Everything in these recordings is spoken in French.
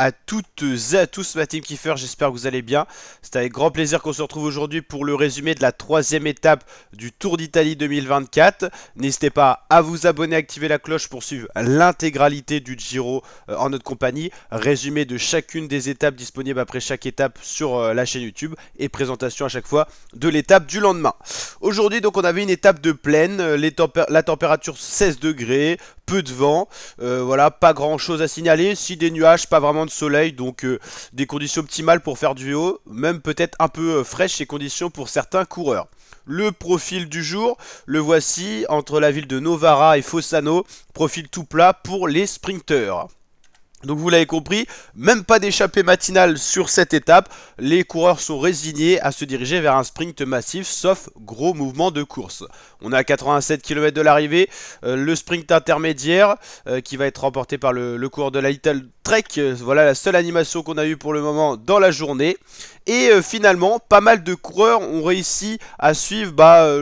à toutes et à tous ma team Kiffer, j'espère que vous allez bien. C'est avec grand plaisir qu'on se retrouve aujourd'hui pour le résumé de la troisième étape du Tour d'Italie 2024. N'hésitez pas à vous abonner, à activer la cloche pour suivre l'intégralité du Giro en notre compagnie. Résumé de chacune des étapes disponibles après chaque étape sur la chaîne YouTube et présentation à chaque fois de l'étape du lendemain. Aujourd'hui donc on avait une étape de plaine, la température 16 degrés, peu de vent, voilà, pas grand chose à signaler, si des nuages, pas vraiment de soleil, donc des conditions optimales pour faire du vélo, même peut-être un peu fraîches ces conditions pour certains coureurs. Le profil du jour, le voici, entre la ville de Novara et Fossano, profil tout plat pour les sprinteurs. Donc vous l'avez compris, même pas d'échappée matinale sur cette étape, les coureurs sont résignés à se diriger vers un sprint massif, sauf gros mouvement de course. On est à 87 km de l'arrivée, le sprint intermédiaire qui va être remporté par le coureur de la Little Trek, voilà la seule animation qu'on a eue pour le moment dans la journée. Et finalement, pas mal de coureurs ont réussi à suivre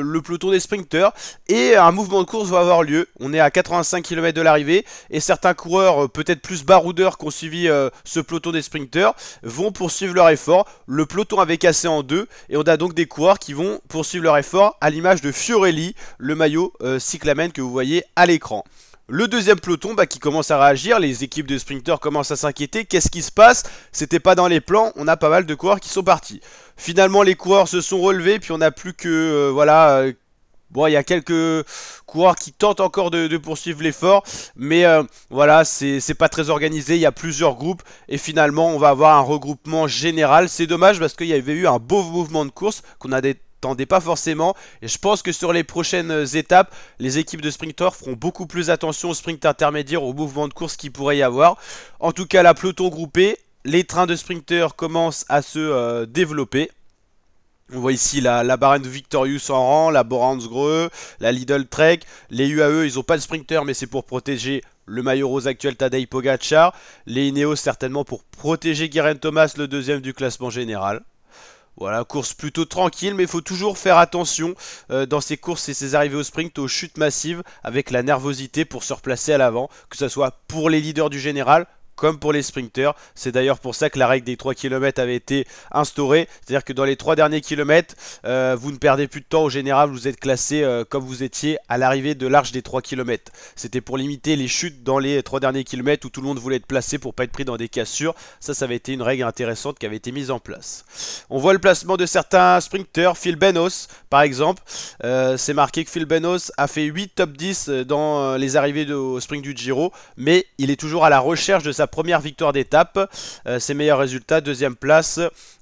le peloton des sprinteurs et un mouvement de course va avoir lieu. On est à 85 km de l'arrivée et certains coureurs, peut-être plus baroudeurs qui ont suivi ce peloton des sprinteurs, vont poursuivre leur effort. Le peloton avait cassé en deux et on a donc des coureurs qui vont poursuivre leur effort à l'image de Fiorelli, le maillot cyclamen que vous voyez à l'écran. Le deuxième peloton qui commence à réagir, les équipes de sprinteurs commencent à s'inquiéter. Qu'est-ce qui se passe? C'était pas dans les plans, on a pas mal de coureurs qui sont partis. Finalement les coureurs se sont relevés, puis on n'a plus que, bon il y a quelques coureurs qui tentent encore de poursuivre l'effort. Mais voilà, c'est pas très organisé, il y a plusieurs groupes. Et finalement on va avoir un regroupement général. C'est dommage parce qu'il y avait eu un beau mouvement de course qu'on a attendait pas forcément, et je pense que sur les prochaines étapes les équipes de sprinteurs feront beaucoup plus attention au sprint intermédiaire, au mouvement de course qu'il pourrait y avoir. En tout cas la peloton groupé, les trains de sprinteurs commencent à se développer. On voit ici la Bahrain Victorious en rang, la Bora-Hansgrohe, la Lidl Trek, les UAE, ils ont pas de sprinter mais c'est pour protéger le maillot rose actuel Tadej Pogacar, les Ineos certainement pour protéger Geraint Thomas, le deuxième du classement général. Voilà, course plutôt tranquille, mais il faut toujours faire attention dans ces courses et ces arrivées au sprint aux chutes massives avec la nervosité pour se replacer à l'avant, que ce soit pour les leaders du général comme pour les sprinteurs. C'est d'ailleurs pour ça que la règle des 3 km avait été instaurée, c'est-à-dire que dans les 3 derniers kilomètres, vous ne perdez plus de temps au général, vous êtes classé comme vous étiez à l'arrivée de l'arche des 3 km. C'était pour limiter les chutes dans les 3 derniers kilomètres où tout le monde voulait être placé pour pas être pris dans des cassures. Ça avait été une règle intéressante qui avait été mise en place. On voit le placement de certains sprinteurs, Phil Benos par exemple, c'est marqué que Phil Benos a fait 8 top 10 dans les arrivées au sprint du Giro, mais il est toujours à la recherche de sa première victoire d'étape. Ses meilleurs résultats, deuxième place,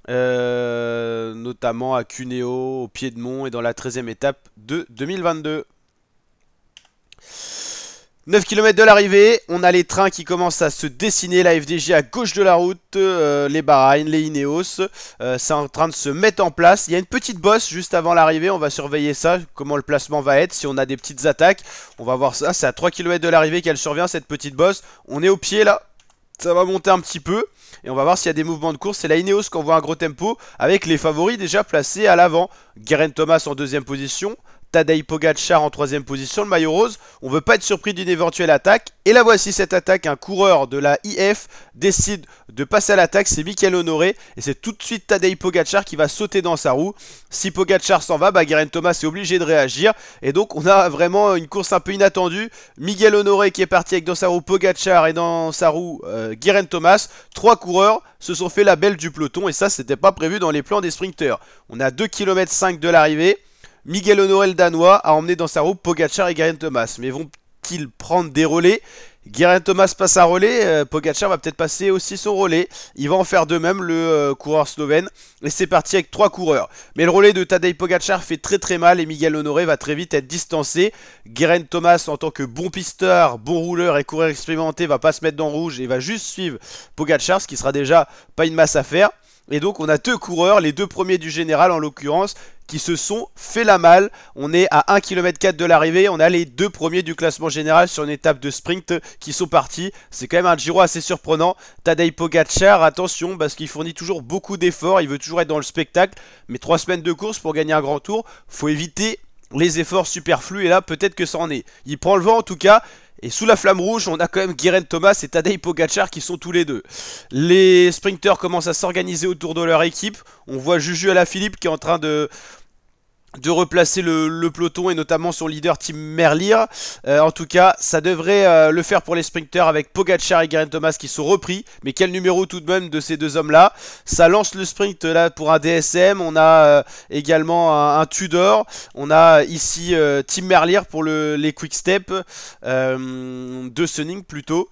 notamment à Cuneo, au Piedmont et dans la 13e étape de 2022. 9 km de l'arrivée, on a les trains qui commencent à se dessiner, la FDJ à gauche de la route, les Bahrain, les Ineos, c'est en train de se mettre en place. Il y a une petite bosse juste avant l'arrivée, on va surveiller ça, comment le placement va être, si on a des petites attaques, on va voir ça. C'est à 3 km de l'arrivée qu'elle survient cette petite bosse, on est au pied là, ça va monter un petit peu. Et on va voir s'il y a des mouvements de course. C'est la Ineos qui envoie un gros tempo avec les favoris déjà placés à l'avant. Geraint Thomas en deuxième position, Tadej Pogacar en troisième position, le maillot rose. On ne veut pas être surpris d'une éventuelle attaque. Et là voici cette attaque, un coureur de la IF décide de passer à l'attaque, c'est Mikel Honoré. Et c'est tout de suite Tadej Pogacar qui va sauter dans sa roue. Si Pogacar s'en va, Geraint Thomas est obligé de réagir. Et donc on a vraiment une course un peu inattendue. Miguel Honoré qui est parti avec dans sa roue Pogacar et dans sa roue Geraint Thomas. 3 coureurs se sont fait la belle du peloton et ça c'était pas prévu dans les plans des sprinteurs. On a 2,5 km de l'arrivée. Miguel Honoré le Danois a emmené dans sa roue Pogacar et Geraint Thomas. Mais vont-ils prendre des relais? Geraint Thomas passe un relais, Pogacar va peut-être passer aussi son relais. Il va en faire de même le coureur slovène. Et c'est parti avec 3 coureurs. Mais le relais de Tadej Pogacar fait très mal et Miguel Honoré va très vite être distancé. Geraint Thomas en tant que bon pisteur, bon rouleur et coureur expérimenté va pas se mettre dans le rouge et va juste suivre Pogacar, ce qui sera déjà pas une masse à faire. Et donc on a 2 coureurs, les 2 premiers du général en l'occurrence, qui se sont fait la malle. On est à 1,4 km de l'arrivée, on a les 2 premiers du classement général sur une étape de sprint qui sont partis. C'est quand même un Giro assez surprenant. Tadej Pogacar, attention parce qu'il fournit toujours beaucoup d'efforts, il veut toujours être dans le spectacle. Mais 3 semaines de course pour gagner un grand tour, faut éviter les efforts superflus, et là peut-être que ça en est. Il prend le vent en tout cas, et sous la flamme rouge, on a quand même Geraint Thomas et Tadej Pogacar qui sont tous les deux. Les sprinters commencent à s'organiser autour de leur équipe. On voit Juju Alaphilippe qui est en train de replacer le peloton et notamment son leader Tim Merlier. En tout cas, ça devrait le faire pour les sprinters avec Pogacar et Geraint Thomas qui sont repris. Mais quel numéro tout de même de ces deux hommes-là. Ça lance le sprint là pour un DSM. On a également un Tudor. On a ici Tim Merlier pour les Quick Step de Sunning plutôt.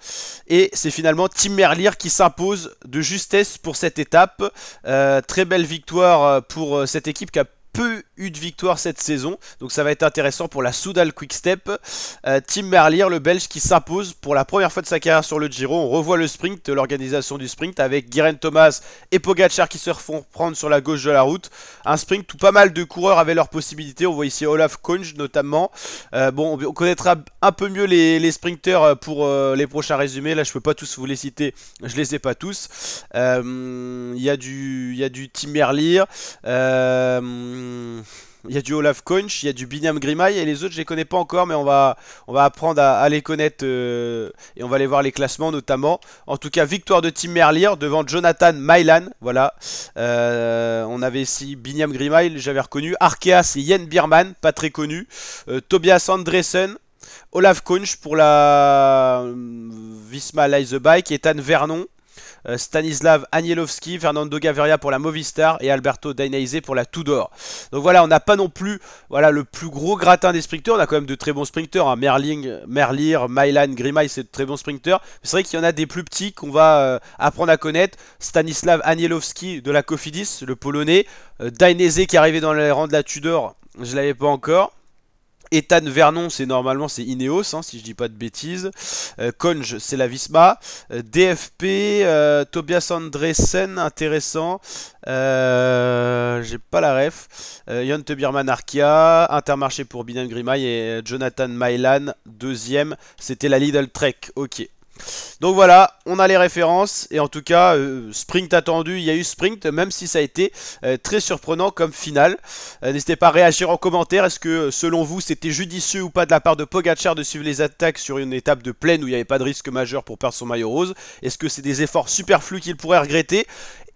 Et c'est finalement Tim Merlier qui s'impose de justesse pour cette étape. Très belle victoire pour cette équipe qui a peu eu de victoire cette saison, donc ça va être intéressant pour la Soudal Quick-Step. Tim Merlier, le Belge, qui s'impose pour la première fois de sa carrière sur le Giro. On revoit le sprint, l'organisation du sprint avec Geraint Thomas et Pogacar qui se refont prendre sur la gauche de la route. Un sprint où pas mal de coureurs avaient leurs possibilités. On voit ici Olaf Koensch notamment. Bon, on connaîtra un peu mieux les sprinters pour les prochains résumés. Là, je peux pas tous vous les citer, je les ai pas tous. Il y a du Tim Merlier. Il y a du Olaf Koensch, il y a du Binyam Girmay et les autres je les connais pas encore, mais on va apprendre à les connaître et on va aller voir les classements notamment. En tout cas, victoire de Tim Merlier devant Jonathan Mailan. Voilà, on avait ici Binyam Girmay, j'avais reconnu. Arkea, c'est Jen Bierman, pas très connu. Tobias Andresen. Olaf Koensch pour la Visma Leise Bike, Ethan Vernon. Stanislav Anielowski, Fernando Gaviria pour la Movistar et Alberto Dainese pour la Tudor. Donc voilà, on n'a pas non plus le plus gros gratin des sprinters. On a quand même de très bons sprinters, hein. Merlier, Mailan, Girmay, c'est de très bons sprinters. C'est vrai qu'il y en a des plus petits qu'on va apprendre à connaître. Stanislav Anielowski de la Cofidis, le polonais. Dainese qui est arrivé dans les rangs de la Tudor, je l'avais pas encore. Ethan Vernon, c'est Ineos, hein, si je dis pas de bêtises. Koensch, c'est la Visma. DFP, Tobias Andresen, intéressant. J'ai pas la ref. Jan Bierman Arkea, Intermarché pour Binyam Girmay et Jonathan Mailan, deuxième. C'était la Lidl Trek, ok. Donc voilà, on a les références et en tout cas, sprint attendu, il y a eu sprint, même si ça a été très surprenant comme finale. N'hésitez pas à réagir en commentaire, est-ce que selon vous c'était judicieux ou pas de la part de Pogacar de suivre les attaques sur une étape de plaine où il n'y avait pas de risque majeur pour perdre son maillot rose? Est-ce que c'est des efforts superflus qu'il pourrait regretter?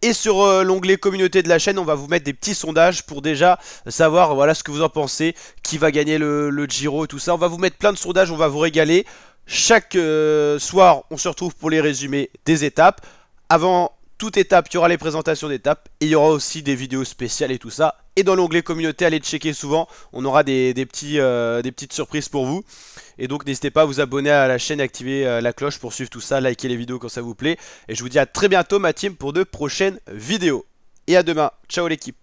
Et sur l'onglet communauté de la chaîne, on va vous mettre des petits sondages pour déjà savoir voilà ce que vous en pensez, qui va gagner le Giro et tout ça. On va vous mettre plein de sondages, on va vous régaler. Chaque soir, on se retrouve pour les résumés des étapes. Avant toute étape, il y aura les présentations d'étapes. Et il y aura aussi des vidéos spéciales et tout ça. Et dans l'onglet communauté, allez checker souvent. On aura des petites surprises pour vous. Et donc n'hésitez pas à vous abonner à la chaîne et activer la cloche pour suivre tout ça. Likez les vidéos quand ça vous plaît. Et je vous dis à très bientôt ma team pour de prochaines vidéos. Et à demain. Ciao l'équipe.